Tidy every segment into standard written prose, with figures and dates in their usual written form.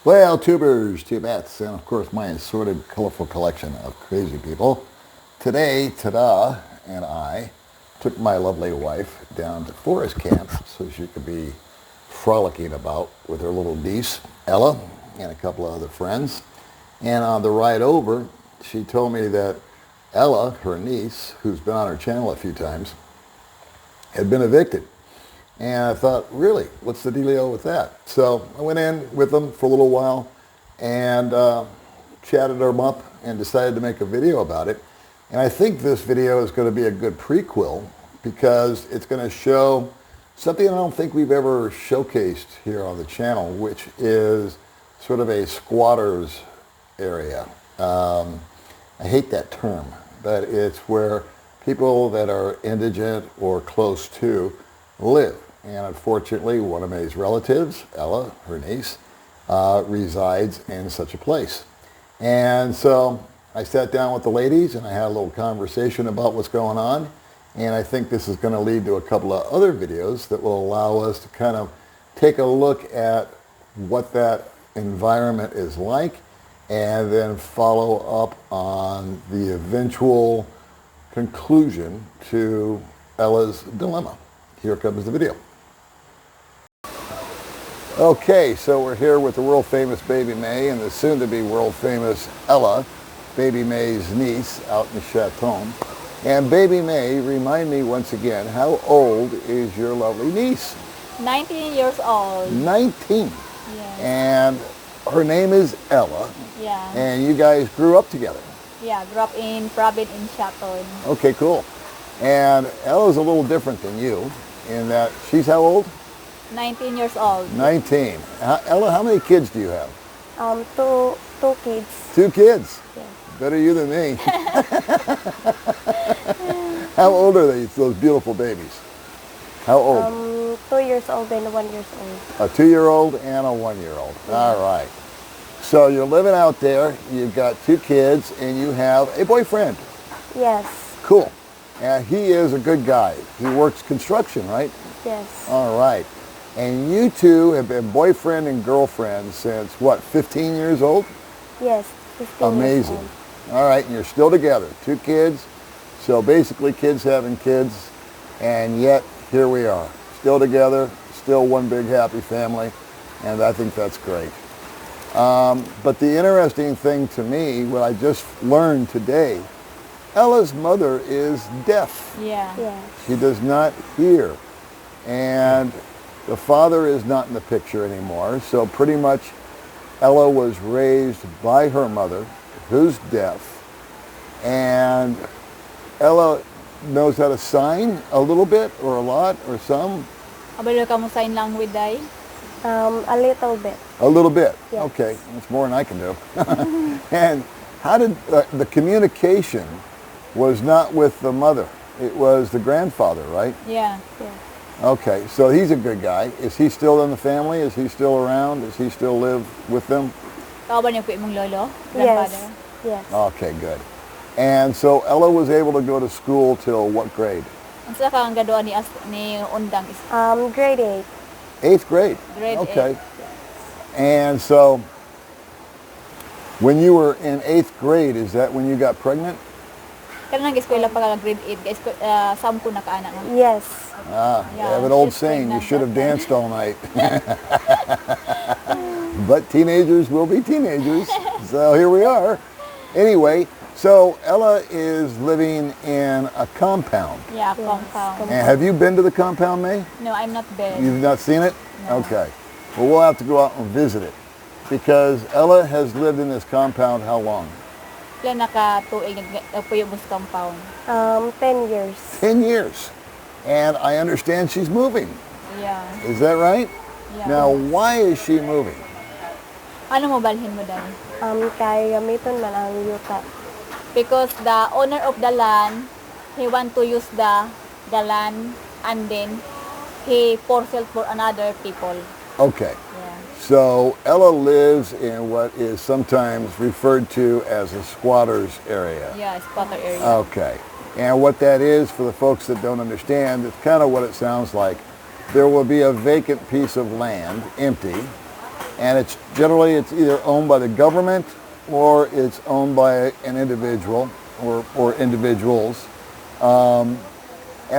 Well, tubers, tubettes, and of course my assorted, colorful collection of crazy people. Today, Tada and I took my lovely wife down to forest camp so she could be frolicking about with her little niece, Ella, and a couple of other friends. And on the ride over, she told me that Ella, her niece, who's been on her channel a few times, had been evicted. And I thought, really, what's the dealio with that? So I went in with them for a little while and chatted them up and decided to make a video about it. And I think this video is going to be a good prequel because it's going to show something I don't think we've ever showcased here on the channel, which is sort of a squatter's area. I hate that term, but it's where people that are indigent or close to live. And unfortunately, one of May's relatives, Ella, her niece, resides in such a place. And so I sat down with the ladies and I had a little conversation about what's going on. And I think this is going to lead to a couple of other videos that will allow us to kind of take a look at what that environment is like and then follow up on the eventual conclusion to Ella's dilemma. Here comes the video. Okay, so we're here with the world famous Baby May and the soon to be world famous Ella, Baby May's niece out in Chaton. And Baby May, remind me once again, how old is your lovely niece? 19 years old. 19. Yes. And her name is Ella. Yeah. And you guys grew up together. Yeah, grew up in province in Chaton. Okay, cool. And Ella's a little different than you in that she's how old? 19 years old. 19. Ella, how many kids do you have? Two kids. 2 kids? Yes. Better you than me. How old are they, those beautiful babies? How old? 2 years old and 1 year old. A 2-year-old and a 1-year-old. All right. So you're living out there, you've got 2 kids, and you have a boyfriend. Yes. Cool. And he is a good guy. He works construction, right? Yes. All right. And you two have been boyfriend and girlfriend since, what, 15 years old? Yes. 15 Amazing. Years old. All right, and you're still together, 2 kids. So basically kids having kids, and yet here we are, still together, still one big happy family, and I think that's great. But the interesting thing to me, what I just learned today, Ella's mother is deaf. Yeah. Yes. She does not hear. And the father is not in the picture anymore. So pretty much Ella was raised by her mother, who's deaf. And Ella knows how to sign a little bit or a lot or some? Abalo ka mo sign language day? A little bit. A little bit. Yes. Okay, that's more than I can do. And how did the communication was not with the mother? It was the grandfather, right? Yeah. Yes. Okay, so he's a good guy. Is he still in the family? Is he still around? Does he still live with them? Kao ba niyo po imong lolo? Yes. Grandfather? Yes. Okay, good. And so Ella was able to go to school till what grade? Ang sa ka ang gaduan ni Undang is Grade 8. 8th grade. Grade Okay. 8. And so when you were in 8th grade, is that when you got pregnant? Kanang eskwela pa ka grade 8, guys, 10 na kaana nga. Yes. Ah, they Yeah, have an old she's saying, you pregnant should have that time. danced all night. But teenagers will be teenagers. So here we are. Anyway, so Ella is living in a compound. Yeah, Yes. compound. And have you been to the compound, May? No, I'm not there. You've not seen it? No. Okay. Well, we'll have to go out and visit it. Because Ella has lived in this compound how long? Pila nakatuig nagpuyo bus compound. 10 years. 10 years. And I understand she's moving. Yeah. Is that right? Yeah. Now, why is she moving? Ano mo balhin mo dahil? Kay gamiton man ang yuta. Because the owner of the land, he want to use the land and then he for sale for another people. Okay. Yeah. So Ella lives in what is sometimes referred to as a squatter's area. Yeah, squatter area. Okay. And what that is, for the folks that don't understand, it's kind of what it sounds like. There will be a vacant piece of land, empty, and it's generally it's either owned by the government or it's owned by an individual or individuals, and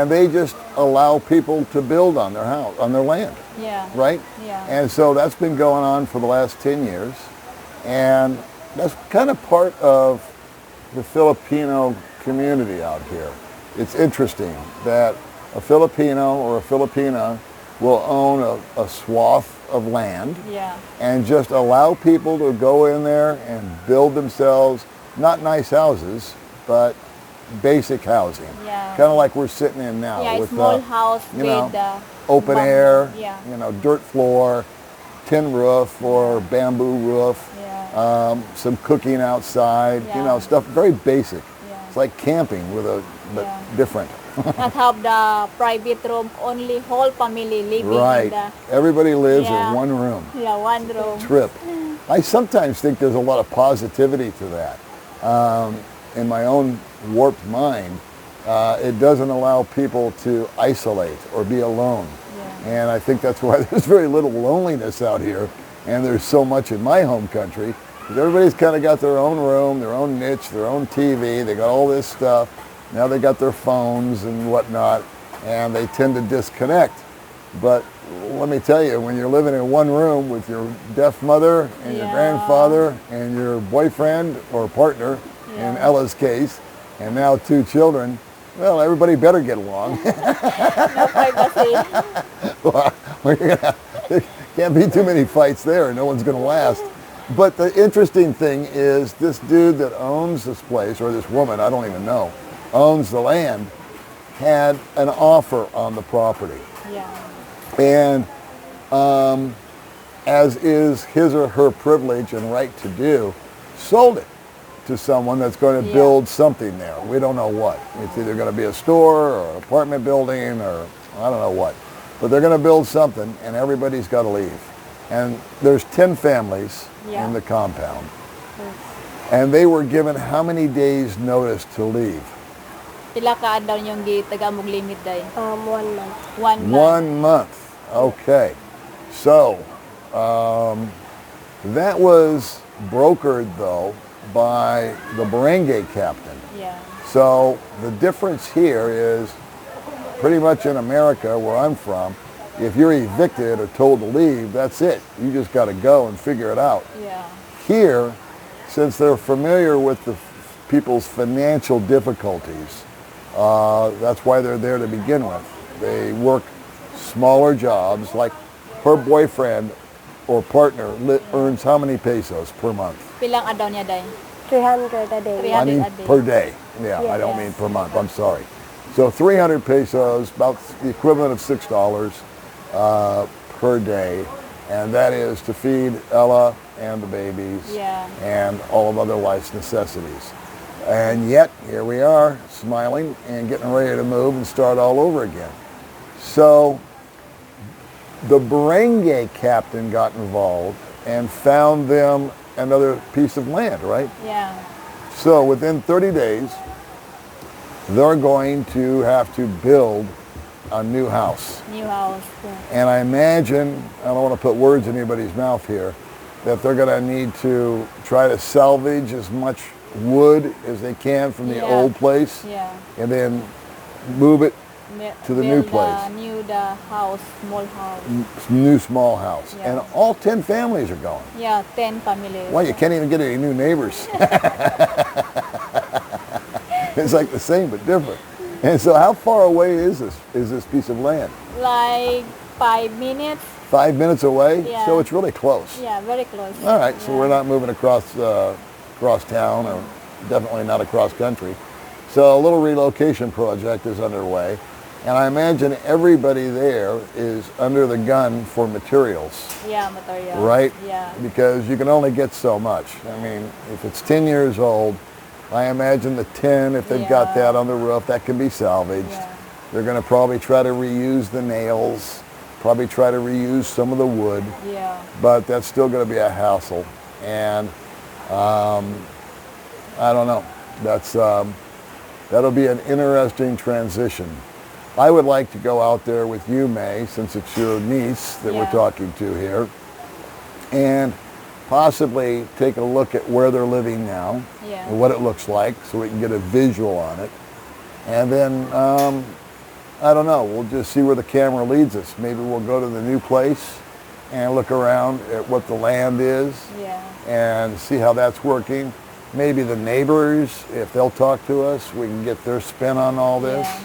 they just allow people to build on their house, on their land, Yeah. right? Yeah. And so that's been going on for the last 10 years, and that's kind of part of the Filipino community out here. It's interesting that a Filipino or a Filipina will own a swath of land Yeah. and just allow people to go in there and build themselves, not nice houses, but basic housing. Yeah. Kind of like we're sitting in now Yeah, with small house you with know, open air, Yeah. you know, dirt floor, tin roof or bamboo roof, Yeah. some cooking outside, you Yeah. know, stuff very basic. Yeah. It's like camping but Yeah. different. Not have the private room, only whole family living Right. in the Everybody lives Yeah. in one room. one room. Trip. I sometimes think there's a lot of positivity to that. In my own warped mind, it doesn't allow people to isolate or be alone. Yeah. And I think that's why there's very little loneliness out here, and there's so much in my home country, because everybody's kind of got their own room, their own niche, their own TV, they got all this stuff. Now they got their phones and whatnot, and they tend to disconnect. But let me tell you, when you're living in one room with your deaf mother and your Yeah. grandfather and your boyfriend or partner, in Yeah. Ella's case, and now 2 children, well, everybody better get along. No privacy. There can't be too many fights there. No one's going to last. But the interesting thing is this dude that owns this place, or this woman, I don't even know, owns the land, had an offer on the property. Yeah. And as is his or her privilege and right to do, sold it to someone that's going to Yeah. build something there. We don't know what. It's either going to be a store or an apartment building or I don't know what. But they're going to build something and everybody's got to leave. And there's 10 families Yeah. in the compound. And they were given how many days notice to leave? Pila ka adlaw yung gitagamog limit day? 1 month. 1 month. 1 month. Okay. So that was brokered though by the barangay captain. Yeah. So the difference here is pretty much in America where I'm from, if you're evicted or told to leave, that's it. You just got to go and figure it out. Yeah. Here, since they're familiar with the people's financial difficulties, that's why they're there to begin with. They work smaller jobs, like her boyfriend or partner earns how many pesos per month? Pilang adlaw niya day? 300 a day. 300. I mean a day. per day. Yeah, I don't Yes. mean per month. I'm sorry. So 300 pesos, about the equivalent of $6 per day, and that is to feed Ella and the babies Yeah. and all of other life's necessities. And yet here we are, smiling and getting ready to move and start all over again. So the barangay captain got involved and found them another piece of land, right? Yeah. So within 30 days, they're going to have to build a new house. New house. And I imagine, I don't want to put words in anybody's mouth here, that they're going to need to try to salvage as much wood as they can from the Yeah. old place Yeah. and then move it to the new Build place. The house, small house. New small house. Yeah. And all 10 families are going. Yeah, 10 families. Well, you can't even get any new neighbors. It's like the same but different. And so how far away is this piece of land? Like 5 minutes. 5 minutes away? Yeah. So it's really close. Yeah, very close. All right, so Yeah. we're not moving across town or definitely not across country. So a little relocation project is underway. And I imagine everybody there is under the gun for materials, Yeah, material. right? Yeah. Because you can only get so much. I mean, if it's 10 years old, I imagine the tin, if they've got Yeah. that on the roof, that can be salvaged. Yeah. They're going to probably try to reuse the nails, probably try to reuse some of the wood, Yeah. but that's still going to be a hassle. And I don't know. That'll be an interesting transition. I would like to go out there with you, May, since it's your niece that we're Yeah. talking to here, and possibly take a look at where they're living now Yeah. and what it looks like so we can get a visual on it. And then, I don't know, we'll just see where the camera leads us. Maybe we'll go to the new place and look around at what the land is Yeah. and see how that's working. Maybe the neighbors, if they'll talk to us, we can get their spin on all this. Yeah.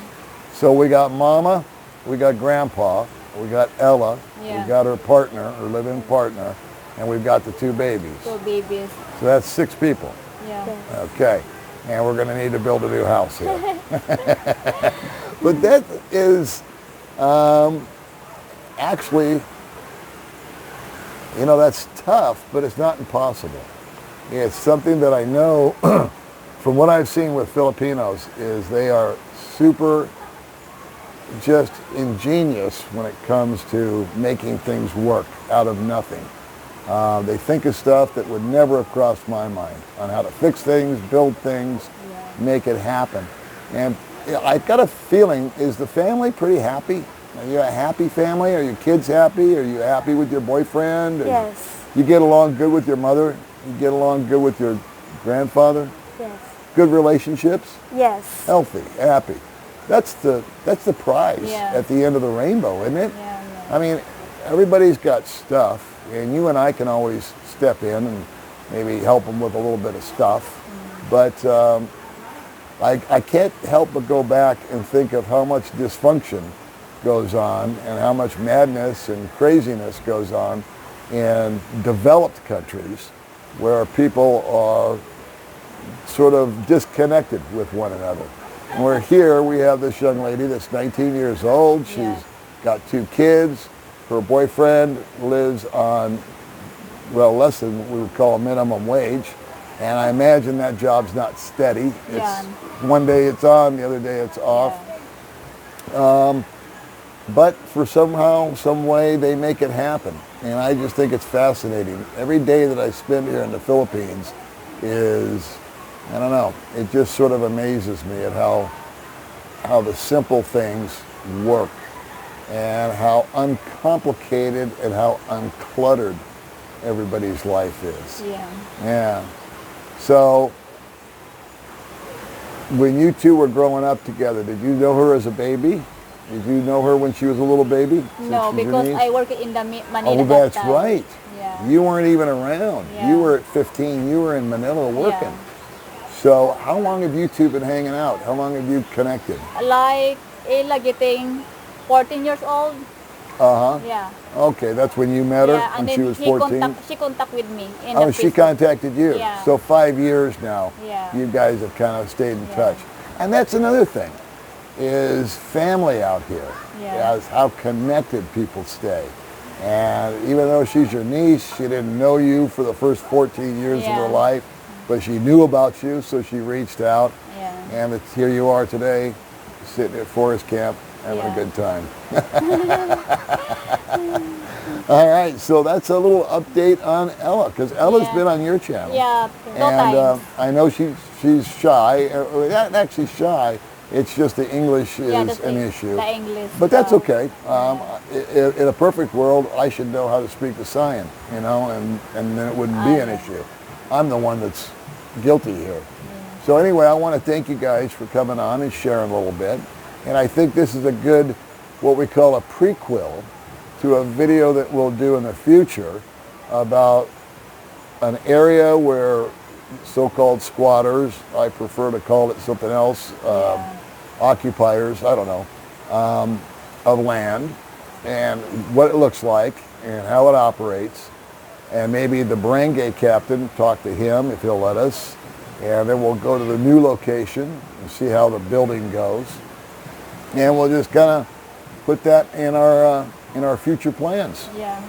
So we got Mama, we got Grandpa, we got Ella, Yeah. we got her partner, her live-in partner, and we've got the 2 babies. 2 babies. So that's 6 people. Yeah. Yes. Okay, and we're going to need to build a new house here. But that is actually, you know, that's tough, but it's not impossible. It's something that I know from what I've seen with Filipinos is they are super just ingenious when it comes to making things work out of nothing. They think of stuff that would never have crossed my mind on how to fix things, build things, make it happen. And I've got a feeling, is the family pretty happy? Are you a happy family? Are your kids happy? Are you happy with your boyfriend? Yes. You get along good with your mother? You get along good with your grandfather? Yes. Good relationships? Yes. Healthy, happy. That's the prize Yeah. at the end of the rainbow, isn't it? Yeah. I mean, everybody's got stuff, and you and I can always step in and maybe help them with a little bit of stuff. But I can't help but go back and think of how much dysfunction goes on and how much madness and craziness goes on in developed countries where people are sort of disconnected with one another. And we're here, we have this young lady that's 19 years old. She's Yeah. got 2 kids. Her boyfriend lives on, well, less than what we would call a minimum wage. And I imagine that job's not steady. Yeah. One day it's on, the other day it's off. Yeah. But for somehow, some way, they make it happen. And I just think it's fascinating. Every day that I spend here in the Philippines is, I don't know, it just sort of amazes me at how the simple things work and how uncomplicated and how uncluttered everybody's life is. Yeah. Yeah. So, when you 2 were growing up together, did you know her as a baby? Did you know her when she was a little baby? No, Since she's your because niece? I work in the Manila. Oh, that that's time. right. Yeah. You weren't even around. Yeah. You were at 15. You were in Manila working. Yeah. So how long have you 2 been hanging out? How long have you connected? Like Ella getting 14 years old. Uh-huh. Yeah. Okay, that's when you met her, Yeah, and when then she was 14? she contact with me. In Oh, the she prison. contacted you. Yeah. So 5 years now, Yeah. you guys have kind of stayed in Yeah. touch. And that's another thing, is family out here. Yeah. Is how connected people stay. And even though she's your niece, she didn't know you for the first 14 years of her Yeah. life, but she knew about you, so she reached out. Yeah. And here you are today, sitting at Forest Camp, having a Yeah. good time. All right, so that's a little update on Ella, because Ella's Yeah. been on your channel. Yeah. No And times. I know she's shy, not actually shy, it's just the English is Yeah, an issue. The English. But that's okay. In a perfect world, I should know how to speak the Scion, you know, and then it wouldn't be an issue. I'm the one that's guilty here. So anyway, I want to thank you guys for coming on and sharing a little bit. And I think this is a good, what we call a prequel to a video that we'll do in the future about an area where so-called squatters, I prefer to call it something else, occupiers, I don't know, of land, and what it looks like and how it operates. And maybe the barangay captain, talk to him if he'll let us. And then we'll go to the new location and see how the building goes. And we'll just kind of put that in our future plans. Yeah.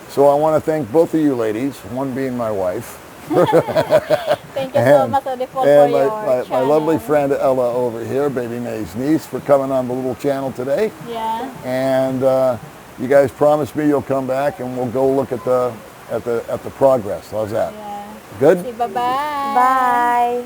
So I want to thank both of you ladies, one being my wife, Thank you so much for and your my channel. lovely friend Ella over here, Baby May's niece, for coming on the little channel today. Yeah. And you guys promised me you'll come back and we'll go look at the progress. How's that? Yeah. Good? Bye-bye. Bye.